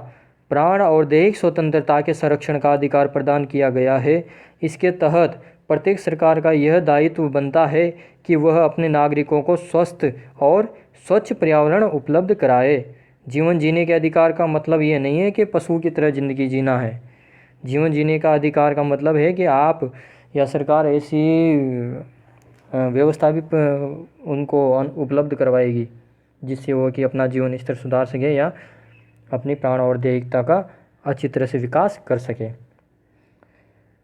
प्राण और दैहिक स्वतंत्रता के संरक्षण का अधिकार प्रदान किया गया है। इसके तहत प्रत्येक सरकार का यह दायित्व बनता है कि वह अपने नागरिकों को स्वस्थ और स्वच्छ पर्यावरण उपलब्ध कराए। जीवन जीने के अधिकार का मतलब ये नहीं है कि पशु की तरह ज़िंदगी जीना है। जीवन जीने का अधिकार का मतलब है कि आप या सरकार ऐसी व्यवस्था भी उनको उपलब्ध करवाएगी जिससे वो कि अपना जीवन स्तर सुधार सके या अपनी प्राण और दैहिकता का अच्छी तरह से विकास कर सके।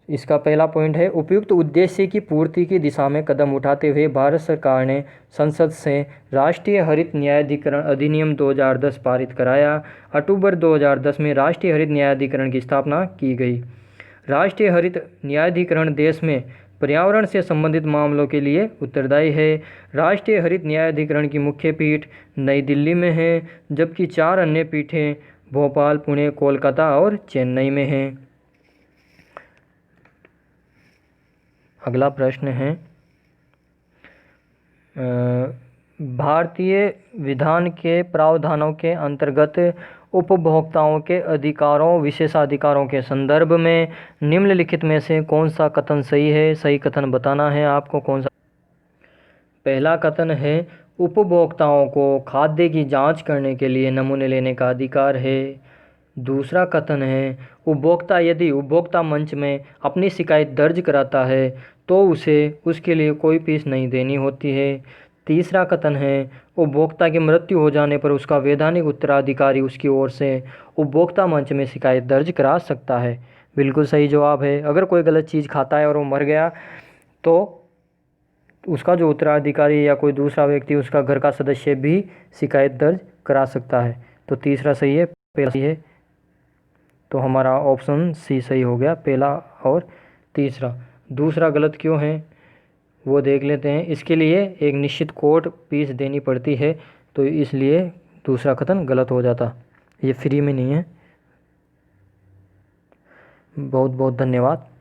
इसका पहला पॉइंट है, उपयुक्त उद्देश्य की पूर्ति की दिशा में कदम उठाते हुए भारत सरकार ने संसद से राष्ट्रीय हरित न्यायाधिकरण अधिनियम 2010 पारित कराया। अक्टूबर 2010 में राष्ट्रीय हरित न्यायाधिकरण की स्थापना की गई। राष्ट्रीय हरित न्यायाधिकरण देश में पर्यावरण से संबंधित मामलों के लिए उत्तरदायी है। राष्ट्रीय हरित न्यायाधिकरण की मुख्य पीठ नई दिल्ली में है, जबकि 4 अन्य पीठें भोपाल, पुणे, कोलकाता और चेन्नई में हैं। अगला प्रश्न है, भारतीय विधान के प्रावधानों के अंतर्गत उपभोक्ताओं के अधिकारों विशेषाधिकारों के संदर्भ में निम्नलिखित में से कौन सा कथन सही है? सही कथन बताना है आपको कौन सा। पहला कथन है, उपभोक्ताओं को खाद्य की जांच करने के लिए नमूने लेने का अधिकार है। दूसरा कथन है, उपभोक्ता यदि उपभोक्ता मंच में अपनी शिकायत दर्ज कराता है तो उसे उसके लिए कोई फीस नहीं देनी होती है। तीसरा कथन है, उपभोक्ता की मृत्यु हो जाने पर उसका वैधानिक उत्तराधिकारी उसकी ओर से उपभोक्ता मंच में शिकायत दर्ज करा सकता है। बिल्कुल सही जवाब है। अगर कोई गलत चीज़ खाता है और वो मर गया तो उसका जो उत्तराधिकारी या कोई दूसरा व्यक्ति, उसका घर का सदस्य भी शिकायत दर्ज करा सकता है। तो तीसरा सही है, पहला सही है, तो हमारा ऑप्शन सी सही हो गया, पहला और तीसरा। दूसरा गलत क्यों है वो देख लेते हैं। इसके लिए एक निश्चित कोर्ट फीस देनी पड़ती है, तो इसलिए दूसरा कथन गलत हो जाता। ये फ्री में नहीं है। बहुत बहुत धन्यवाद।